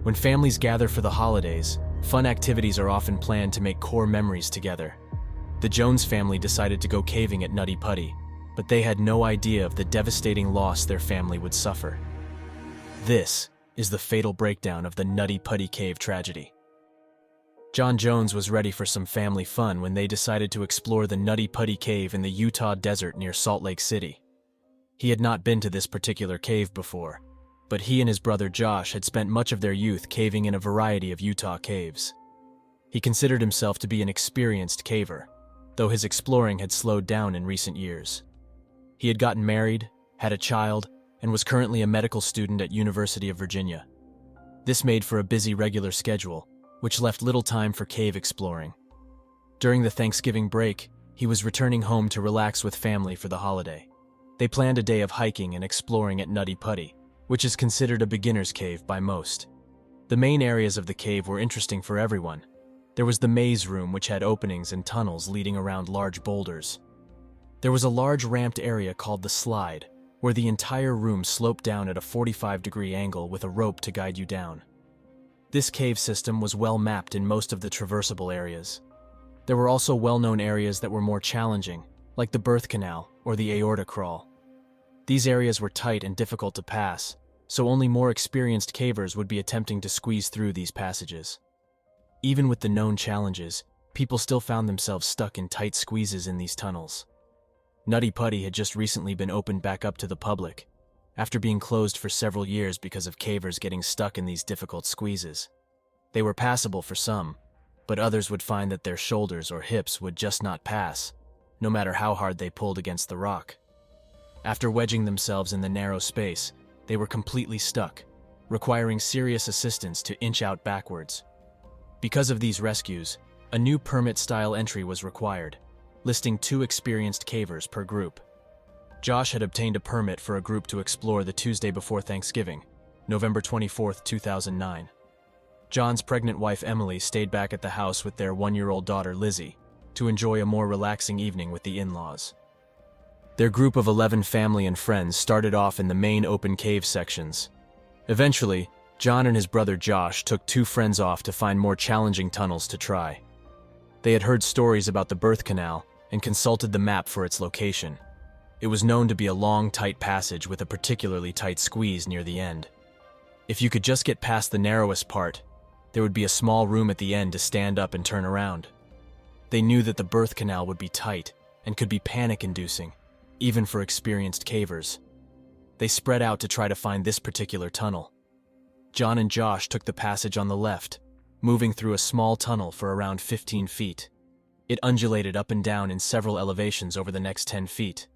When families gather for the holidays, fun activities are often planned to make core memories together. The Jones family decided to go caving at Nutty Putty, but they had no idea of the devastating loss their family would suffer. This is the fatal breakdown of the Nutty Putty Cave tragedy. John Jones was ready for some family fun when they decided to explore the Nutty Putty Cave in the Utah desert near Salt Lake City. He had not been to this particular cave before, but he and his brother Josh had spent much of their youth caving in a variety of Utah caves. He considered himself to be an experienced caver, though his exploring had slowed down in recent years. He had gotten married, had a child, and was currently a medical student at University of Virginia. This made for a busy regular schedule, which left little time for cave exploring. During the Thanksgiving break, he was returning home to relax with family for the holiday. They planned a day of hiking and exploring at Nutty Putty, which is considered a beginner's cave by most. The main areas of the cave were interesting for everyone. There was the maze room, which had openings and tunnels leading around large boulders. There was a large ramped area called the slide, where the entire room sloped down at a 45-degree angle with a rope to guide you down. This cave system was well mapped in most of the traversable areas. There were also well-known areas that were more challenging, like the birth canal or the aorta crawl. These areas were tight and difficult to pass, so only more experienced cavers would be attempting to squeeze through these passages. Even with the known challenges, people still found themselves stuck in tight squeezes in these tunnels. Nutty Putty had just recently been opened back up to the public, after being closed for several years because of cavers getting stuck in these difficult squeezes. They were passable for some, but others would find that their shoulders or hips would just not pass, no matter how hard they pulled against the rock. After wedging themselves in the narrow space, they were completely stuck, requiring serious assistance to inch out backwards. Because of these rescues, a new permit-style entry was required, listing 2 experienced cavers per group. Josh had obtained a permit for a group to explore the Tuesday before Thanksgiving, November 24, 2009. John's pregnant wife Emily stayed back at the house with their 1-year-old daughter Lizzie to enjoy a more relaxing evening with the in-laws. Their group of 11 family and friends started off in the main open cave sections. Eventually, John and his brother Josh took 2 friends off to find more challenging tunnels to try. They had heard stories about the birth canal and consulted the map for its location. It was known to be a long, tight passage with a particularly tight squeeze near the end. If you could just get past the narrowest part, there would be a small room at the end to stand up and turn around. They knew that the birth canal would be tight and could be panic-inducing, even for experienced cavers. They spread out to try to find this particular tunnel. John and Josh took the passage on the left, moving through a small tunnel for around 15 feet. It undulated up and down in several elevations over the next 10 feet.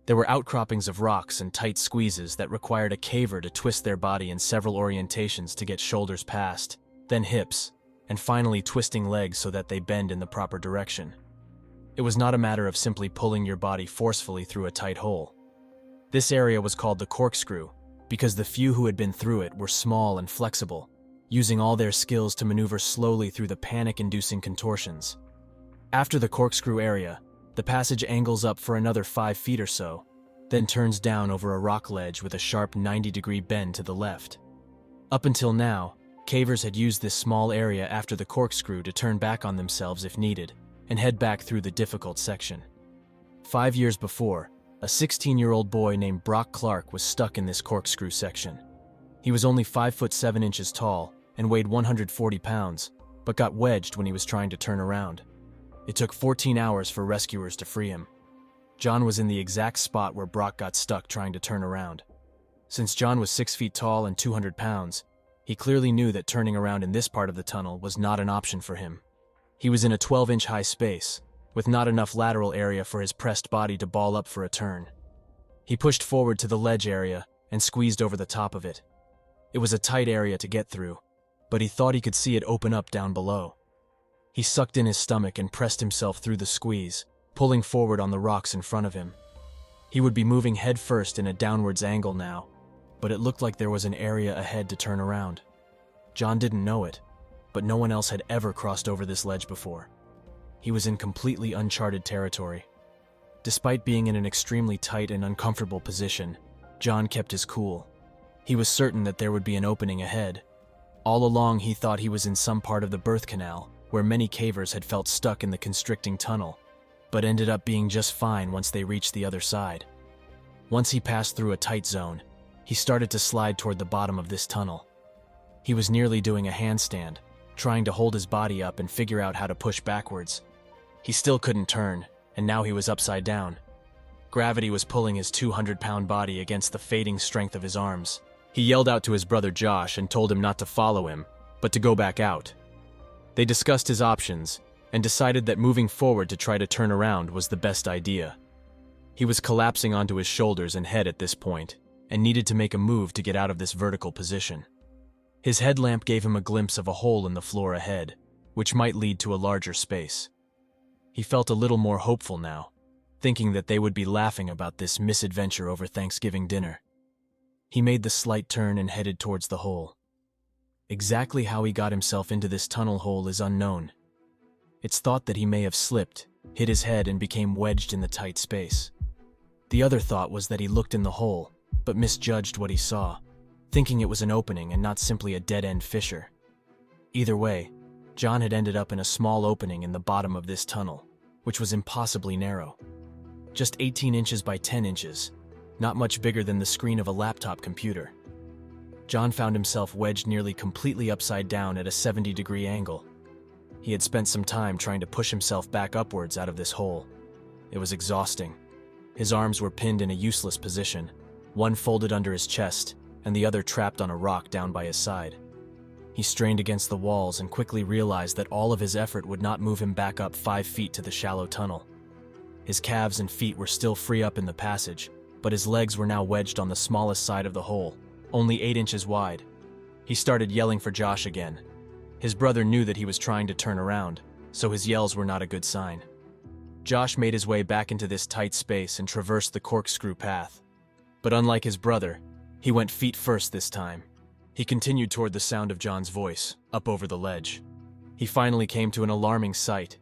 There were outcroppings of rocks and tight squeezes that required a caver to twist their body in several orientations to get shoulders past, then hips, and finally twisting legs so that they bend in the proper direction. It was not a matter of simply pulling your body forcefully through a tight hole. This area was called the corkscrew because the few who had been through it were small and flexible, using all their skills to maneuver slowly through the panic-inducing contortions. After the corkscrew area, the passage angles up for another 5 feet or so, then turns down over a rock ledge with a sharp 90-degree bend to the left. Up until now, cavers had used this small area after the corkscrew to turn back on themselves if needed, and head back through the difficult section. 5 years before, a 16-year-old boy named Brock Clark was stuck in this corkscrew section. He was only 5 foot 7 inches tall and weighed 140 pounds, but got wedged when he was trying to turn around. It took 14 hours for rescuers to free him. John was in the exact spot where Brock got stuck trying to turn around. Since John was 6 feet tall and 200 pounds, he clearly knew that turning around in this part of the tunnel was not an option for him. He was in a 12-inch high space, with not enough lateral area for his pressed body to ball up for a turn. He pushed forward to the ledge area and squeezed over the top of it. It was a tight area to get through, but he thought he could see it open up down below. He sucked in his stomach and pressed himself through the squeeze, pulling forward on the rocks in front of him. He would be moving head first in a downwards angle now, but it looked like there was an area ahead to turn around. John didn't know it, but no one else had ever crossed over this ledge before. He was in completely uncharted territory. Despite being in an extremely tight and uncomfortable position, John kept his cool. He was certain that there would be an opening ahead. All along he thought he was in some part of the birth canal, where many cavers had felt stuck in the constricting tunnel, but ended up being just fine once they reached the other side. Once he passed through a tight zone, he started to slide toward the bottom of this tunnel. He was nearly doing a handstand, trying to hold his body up and figure out how to push backwards. He still couldn't turn, and now he was upside down. Gravity was pulling his 200-pound body against the fading strength of his arms. He yelled out to his brother Josh and told him not to follow him, but to go back out. They discussed his options and decided that moving forward to try to turn around was the best idea. He was collapsing onto his shoulders and head at this point, and needed to make a move to get out of this vertical position. His headlamp gave him a glimpse of a hole in the floor ahead, which might lead to a larger space. He felt a little more hopeful now, thinking that they would be laughing about this misadventure over Thanksgiving dinner. He made the slight turn and headed towards the hole. Exactly how he got himself into this tunnel hole is unknown. It's thought that he may have slipped, hit his head, and became wedged in the tight space. The other thought was that he looked in the hole, but misjudged what he saw, thinking it was an opening and not simply a dead-end fissure. Either way, John had ended up in a small opening in the bottom of this tunnel, which was impossibly narrow. Just 18 inches by 10 inches, not much bigger than the screen of a laptop computer. John found himself wedged nearly completely upside down at a 70-degree angle. He had spent some time trying to push himself back upwards out of this hole. It was exhausting. His arms were pinned in a useless position, one folded under his chest and the other trapped on a rock down by his side. He strained against the walls and quickly realized that all of his effort would not move him back up 5 feet to the shallow tunnel. His calves and feet were still free up in the passage, but his legs were now wedged on the smallest side of the hole, only 8 inches wide. He started yelling for Josh again. His brother knew that he was trying to turn around, so his yells were not a good sign. Josh made his way back into this tight space and traversed the corkscrew path. But unlike his brother, he went feet first this time. He continued toward the sound of John's voice, up over the ledge. He finally came to an alarming sight.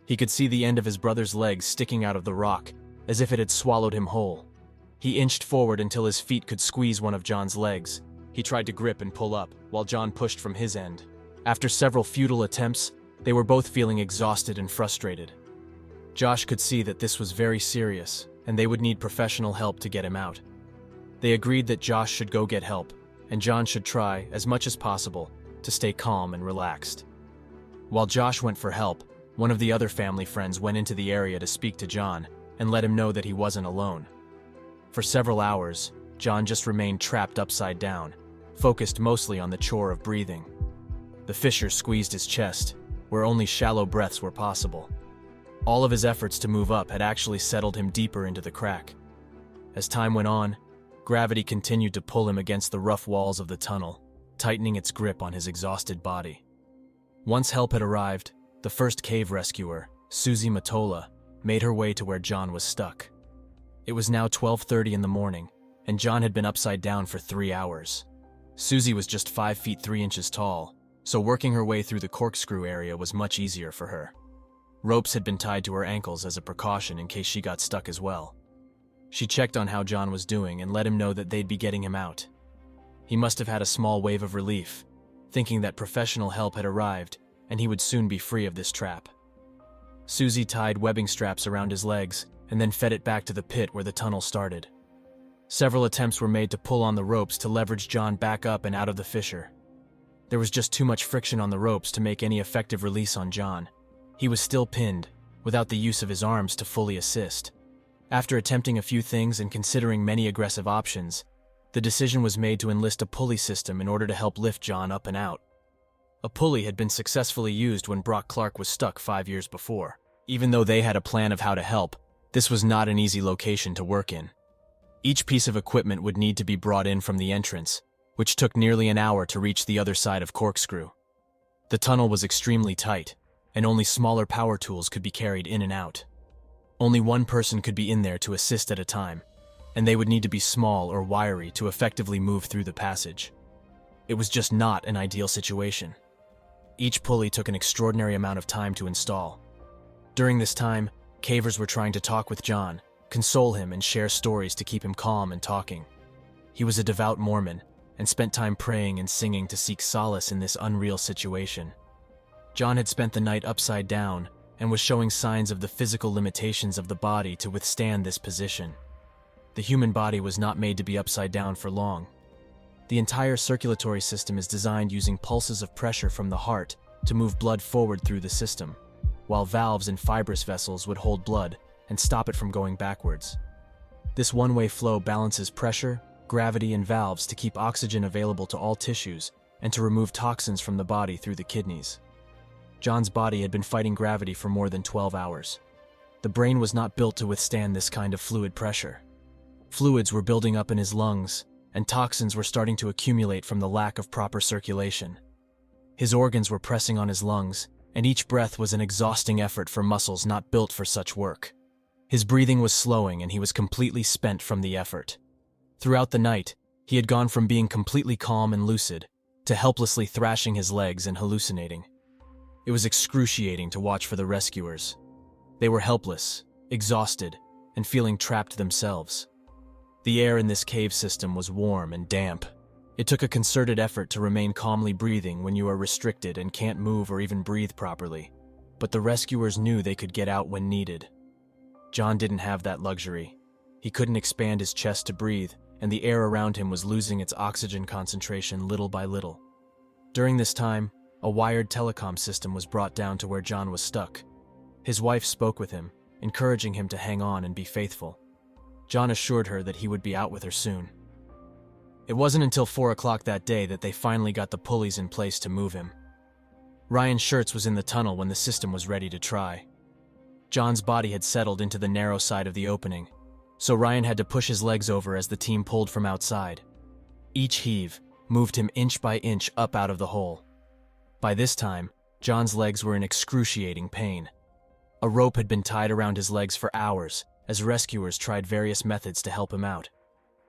He could see the end of his brother's legs sticking out of the rock, as if it had swallowed him whole. He inched forward until his feet could squeeze one of John's legs. He tried to grip and pull up, while John pushed from his end. After several futile attempts, they were both feeling exhausted and frustrated. Josh could see that this was very serious, and they would need professional help to get him out. They agreed that Josh should go get help, and John should try, as much as possible, to stay calm and relaxed. While Josh went for help, one of the other family friends went into the area to speak to John and let him know that he wasn't alone. For several hours, John just remained trapped upside down, focused mostly on the chore of breathing. The fissure squeezed his chest, where only shallow breaths were possible. All of his efforts to move up had actually settled him deeper into the crack. As time went on, gravity continued to pull him against the rough walls of the tunnel, tightening its grip on his exhausted body. Once help had arrived, the first cave rescuer, Susie Matola, made her way to where John was stuck. It was now 12:30 in the morning, and John had been upside down for 3 hours. Susie was just 5 feet 3 inches tall, so working her way through the corkscrew area was much easier for her. Ropes had been tied to her ankles as a precaution in case she got stuck as well. She checked on how John was doing and let him know that they'd be getting him out. He must have had a small wave of relief, thinking that professional help had arrived and he would soon be free of this trap. Susie tied webbing straps around his legs and then fed it back to the pit where the tunnel started. Several attempts were made to pull on the ropes to leverage John back up and out of the fissure. There was just too much friction on the ropes to make any effective release on John. He was still pinned, without the use of his arms to fully assist. After attempting a few things and considering many aggressive options, the decision was made to enlist a pulley system in order to help lift John up and out. A pulley had been successfully used when Brock Clark was stuck 5 years before. Even though they had a plan of how to help, this was not an easy location to work in. Each piece of equipment would need to be brought in from the entrance, which took nearly an hour to reach the other side of Corkscrew. The tunnel was extremely tight, and only smaller power tools could be carried in and out. Only one person could be in there to assist at a time, and they would need to be small or wiry to effectively move through the passage. It was just not an ideal situation. Each pulley took an extraordinary amount of time to install. During this time, cavers were trying to talk with John, console him, and share stories to keep him calm and talking. He was a devout Mormon, and spent time praying and singing to seek solace in this unreal situation. John had spent the night upside down and was showing signs of the physical limitations of the body to withstand this position. The human body was not made to be upside down for long. The entire circulatory system is designed using pulses of pressure from the heart to move blood forward through the system, while valves and fibrous vessels would hold blood and stop it from going backwards. This one-way flow balances pressure, gravity, and valves to keep oxygen available to all tissues and to remove toxins from the body through the kidneys. John's body had been fighting gravity for more than 12 hours. The brain was not built to withstand this kind of fluid pressure. Fluids were building up in his lungs, and toxins were starting to accumulate from the lack of proper circulation. His organs were pressing on his lungs, and each breath was an exhausting effort for muscles not built for such work. His breathing was slowing, and he was completely spent from the effort. Throughout the night, he had gone from being completely calm and lucid to helplessly thrashing his legs and hallucinating. It was excruciating to watch for the rescuers. They were helpless, exhausted, and feeling trapped themselves. The air in this cave system was warm and damp. It took a concerted effort to remain calmly breathing when you are restricted and can't move or even breathe properly. But the rescuers knew they could get out when needed. John didn't have that luxury. He couldn't expand his chest to breathe, and the air around him was losing its oxygen concentration little by little. During this time, a wired telecom system was brought down to where John was stuck. His wife spoke with him, encouraging him to hang on and be faithful. John assured her that he would be out with her soon. It wasn't until 4 o'clock that day that they finally got the pulleys in place to move him. Ryan Shurtz was in the tunnel when the system was ready to try. John's body had settled into the narrow side of the opening, so Ryan had to push his legs over as the team pulled from outside. Each heave moved him inch by inch up out of the hole. By this time, John's legs were in excruciating pain. A rope had been tied around his legs for hours as rescuers tried various methods to help him out.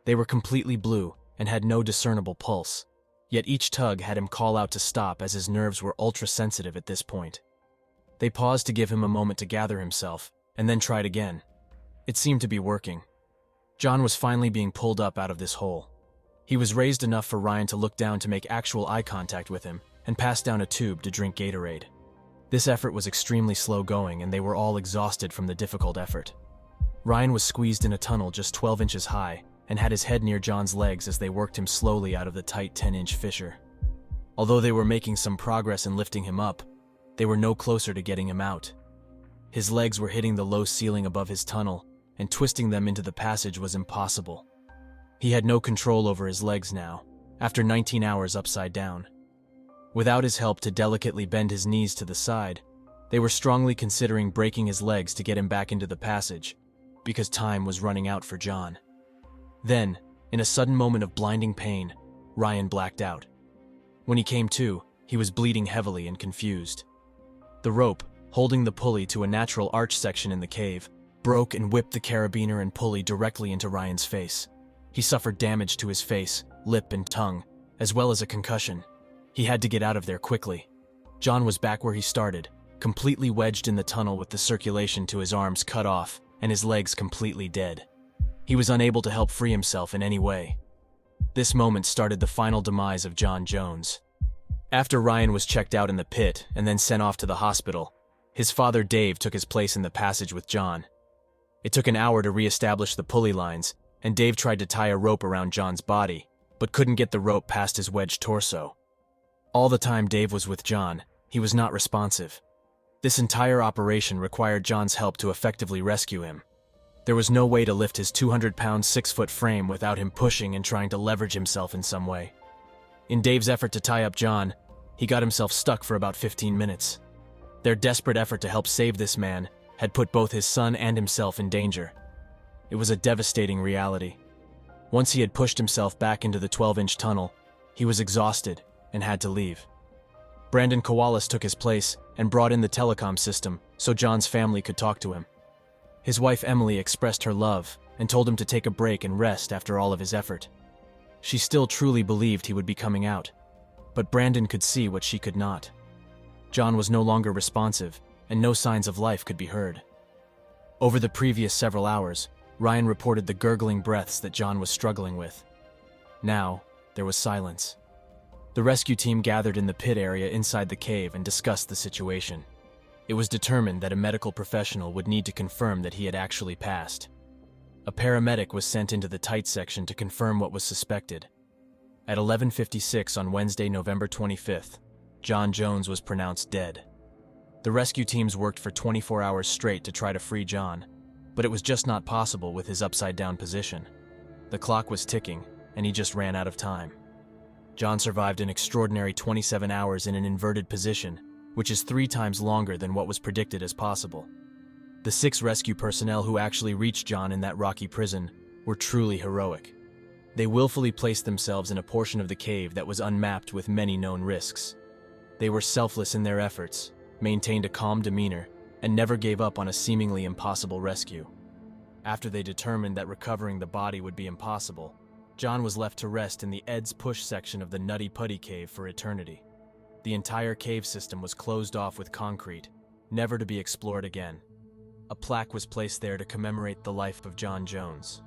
They were completely blue and had no discernible pulse, yet each tug had him call out to stop as his nerves were ultra-sensitive at this point. They paused to give him a moment to gather himself, and then tried again. It seemed to be working. John was finally being pulled up out of this hole. He was raised enough for Ryan to look down to make actual eye contact with him and pass down a tube to drink Gatorade. This effort was extremely slow going, and they were all exhausted from the difficult effort. Ryan was squeezed in a tunnel just 12 inches high and had his head near John's legs as they worked him slowly out of the tight 10-inch fissure. Although they were making some progress in lifting him up, they were no closer to getting him out. His legs were hitting the low ceiling above his tunnel, and twisting them into the passage was impossible. He had no control over his legs now, after 19 hours upside down. Without his help to delicately bend his knees to the side, they were strongly considering breaking his legs to get him back into the passage, because time was running out for John. Then, in a sudden moment of blinding pain, Ryan blacked out. When he came to, he was bleeding heavily and confused. The rope, holding the pulley to a natural arch section in the cave, broke and whipped the carabiner and pulley directly into Ryan's face. He suffered damage to his face, lip, and tongue, as well as a concussion. He had to get out of there quickly. John was back where he started, completely wedged in the tunnel with the circulation to his arms cut off and his legs completely dead. He was unable to help free himself in any way. This moment started the final demise of John Jones. After Ryan was checked out in the pit and then sent off to the hospital, his father Dave took his place in the passage with John. It took an hour to re-establish the pulley lines, and Dave tried to tie a rope around John's body, but couldn't get the rope past his wedged torso. All the time Dave was with John, he was not responsive. This entire operation required John's help to effectively rescue him. There was no way to lift his 200-pound, 6-foot frame without him pushing and trying to leverage himself in some way. In Dave's effort to tie up John, he got himself stuck for about 15 minutes. Their desperate effort to help save this man had put both his son and himself in danger. It was a devastating reality. Once he had pushed himself back into the 12-inch tunnel, he was exhausted and had to leave. Brandon Kowalis took his place and brought in the telecom system so John's family could talk to him. His wife Emily expressed her love and told him to take a break and rest after all of his effort. She still truly believed he would be coming out, but Brandon could see what she could not. John was no longer responsive, and no signs of life could be heard. Over the previous several hours, Ryan reported the gurgling breaths that John was struggling with. Now, There was silence. The rescue team gathered in the pit area inside the cave and discussed the situation. It was determined that a medical professional would need to confirm that he had actually passed. A paramedic was sent into the tight section to confirm what was suspected. At 11:56 on Wednesday, November 25th, John Jones was pronounced dead. The rescue teams worked for 24 hours straight to try to free John, but it was just not possible with his upside-down position. The clock was ticking, and he just ran out of time. John survived an extraordinary 27 hours in an inverted position, which is 3 times longer than what was predicted as possible. The 6 rescue personnel who actually reached John in that rocky prison were truly heroic. They willfully placed themselves in a portion of the cave that was unmapped with many known risks. They were selfless in their efforts, maintained a calm demeanor, and never gave up on a seemingly impossible rescue. After they determined that recovering the body would be impossible, John was left to rest in the Ed's Push section of the Nutty Putty Cave for eternity. The entire cave system was closed off with concrete, never to be explored again. A plaque was placed there to commemorate the life of John Jones.